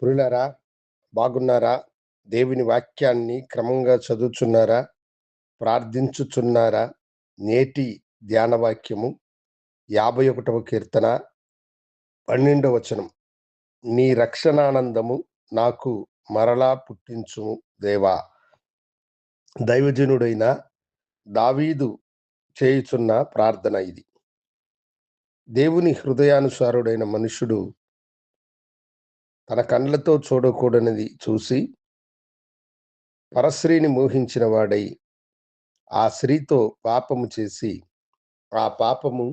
ప్రియులారా, బాగున్నారా? దేవుని వాక్యాన్ని క్రమంగా చదువుచున్నారా? ప్రార్థించుచున్నారా? నేటి ధ్యాన వాక్యము 51వ కీర్తన 12వ వచనం. నీ రక్షణానందము నాకు మరలా పుట్టించుము దేవా. దైవజనుడైన దావీదు చేయుచున్న ప్రార్థన ఇది. దేవుని హృదయానుసారుడైన మనుషుడు తన కండ్లతో చూడకూడనిది చూసి పరస్త్రీని మోహించిన వాడై ఆ స్త్రీతో పాపము చేసి ఆ పాపము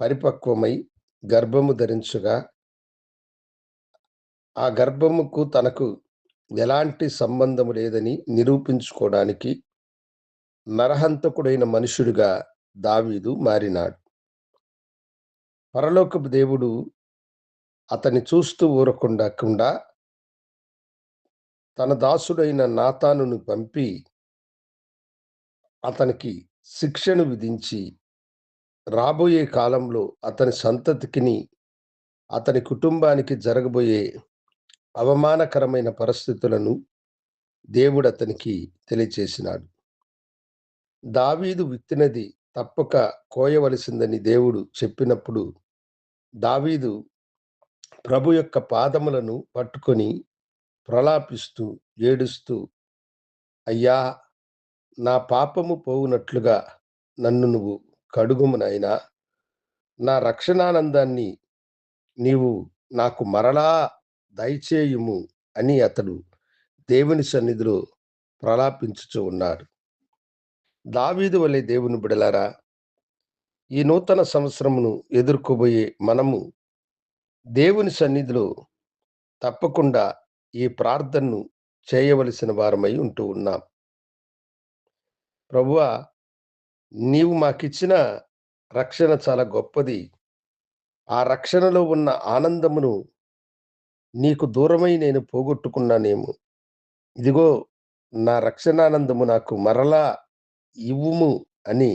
పరిపక్వమై గర్భము ధరించగా ఆ గర్భముకు తనకు ఎలాంటి సంబంధము లేదని నిరూపించుకోవడానికి నరహంతకుడైన మనుషుడిగా దావీదు మారినాడు. పరలోకపు దేవుడు అతన్ని చూస్తూ ఊరకుండా తన దాసుడైన నాతానును పంపి అతనికి శిక్షను విధించి రాబోయే కాలంలో అతని సంతతికిని అతని కుటుంబానికి జరగబోయే అవమానకరమైన పరిస్థితులను దేవుడు అతనికి తెలియచేసినాడు. దావీదు విత్తినది తప్పక కోయవలసిందని దేవుడు చెప్పినప్పుడు దావీదు ప్రభు యొక్క పాదములను పట్టుకొని ప్రలాపిస్తూ ఏడుస్తూ, అయ్యా, నా పాపము పోవునట్లుగా నన్ను నువ్వు కడుగుము నాయనా, నా రక్షణానందాన్ని నీవు నాకు మరలా దయచేయుము అని అతడు దేవుని సన్నిధిలో ప్రలాపించుచూ ఉన్నాడు. దావీదు వలె దేవుని బిడలారా, ఈ నూతన సంవత్సరమును ఎదుర్కోబోయే మనము దేవుని సన్నిధిలో తప్పకుండా ఈ ప్రార్థనను చేయవలసిన వారమై ఉంటూ ఉన్నాం. ప్రభువా, నీవు మాకిచ్చిన రక్షణ చాలా గొప్పది. ఆ రక్షణలో ఉన్న ఆనందమును నీకు దూరమై నేను పోగొట్టుకున్నానేమో. ఇదిగో, నా రక్షణానందము నాకు మరలా ఇవ్వుము అని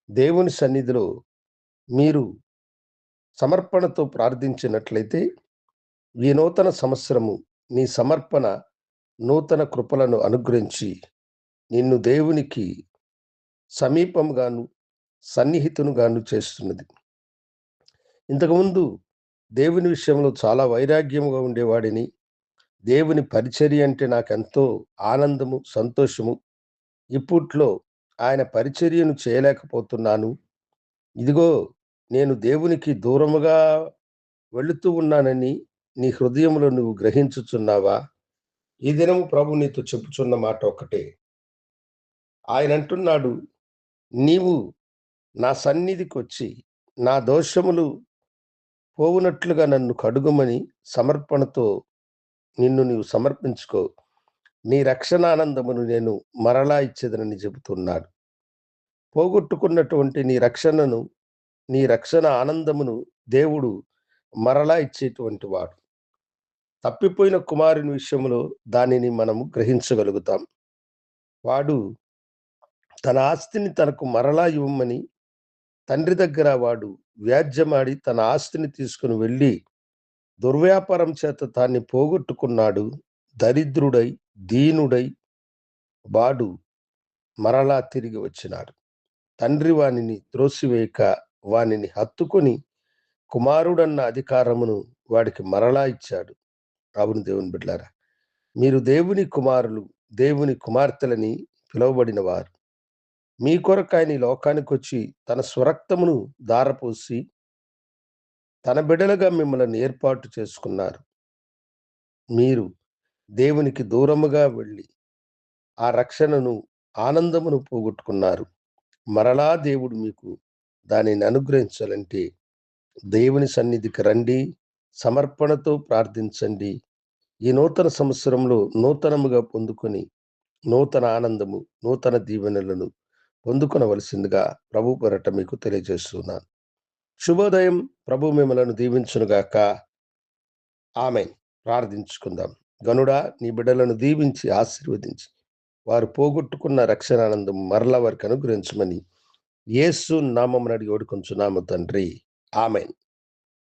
దేవుని సన్నిధిలో మీరు సమర్పణతో ప్రార్థించినట్లయితే ఈ నూతన సంవత్సరము నీ సమర్పణ నూతన కృపలను అనుగ్రహించి నిన్ను దేవునికి సమీపంగాను సన్నిహితునుగాను చేస్తున్నది. ఇంతకుముందు దేవుని విషయంలో చాలా వైరాగ్యముగా ఉండేవాడిని. దేవుని పరిచర్య అంటే నాకెంతో ఆనందము, సంతోషము. ఇప్పట్లో ఆయన పరిచర్యను చేయలేకపోతున్నాను. ఇదిగో, నేను దేవునికి దూరముగా వెళుతూ ఉన్నానని నీ హృదయంలో నువ్వు గ్రహించుచున్నావా? ఈ దినము ప్రభు నీతో చెప్పుచున్న మాట ఒకటే. ఆయన అంటున్నాడు, నీవు నా సన్నిధికి వచ్చి నా దోషములు పోవునట్లుగా నన్ను కడుగుమని సమర్పణతో నిన్ను నీవు సమర్పించుకో. నీ రక్షణానందమును నేను మరలా ఇచ్చేదనని చెబుతున్నాడు. పోగొట్టుకున్నటువంటి నీ రక్షణ ఆనందమును దేవుడు మరలా ఇచ్చేటువంటి వాడు. తప్పిపోయిన కుమారుని విషయంలో దానిని మనము గ్రహించగలుగుతాం. వాడు తన ఆస్తిని తనకు మరలా ఇవ్వమని తండ్రి దగ్గర వాడు వ్యాజ్యమాడి తన ఆస్తిని తీసుకుని వెళ్ళి దుర్వ్యాపారం చేత తాన్ని పోగొట్టుకున్నాడు. దరిద్రుడై దీనుడై వాడు మరలా తిరిగి వచ్చినాడు. తండ్రి వానిని త్రోసివేయక వానిని హత్తుకొని కుమారుడన్న అధికారమును వాడికి మరలా ఇచ్చాడు. అవును దేవుని బిడ్డలారా, మీరు దేవుని కుమారులు, దేవుని కుమార్తెలని పిలువబడిన వారు. మీ కొరకు ఆయన ఈ లోకానికి వచ్చి తన స్వరక్తమును ధారపోసి తన బిడ్డలుగా మిమ్మల్ని ఏర్పాటు చేసుకున్నారు. మీరు దేవునికి దూరముగా వెళ్ళి ఆ రక్షణను, ఆనందమును పోగొట్టుకున్నారు. మరలా దేవుడు మీకు దానిని అనుగ్రహించాలంటే దేవుని సన్నిధికి రండి, సమర్పణతో ప్రార్థించండి. ఈ నూతన సంవత్సరంలో నూతనముగా పొందుకొని నూతన ఆనందము, నూతన దీవెనలను పొందుకొనవలసిందిగా ప్రభు పేరట మీకు తెలియజేస్తున్నాను. శుభోదయం. ప్రభు మిమ్మలను దీవించునుగాక. ఆమేన్. ప్రార్థించుకుందాం. గనుడా, నీ బిడ్డలను దీవించి ఆశీర్వదించి వారు పోగొట్టుకున్న రక్షణానందం మరలా వారికి అనుగ్రహించమని యేసు నామమున అడిగి వేడుకొంచున్నాము తండ్రి. ఆమేన్.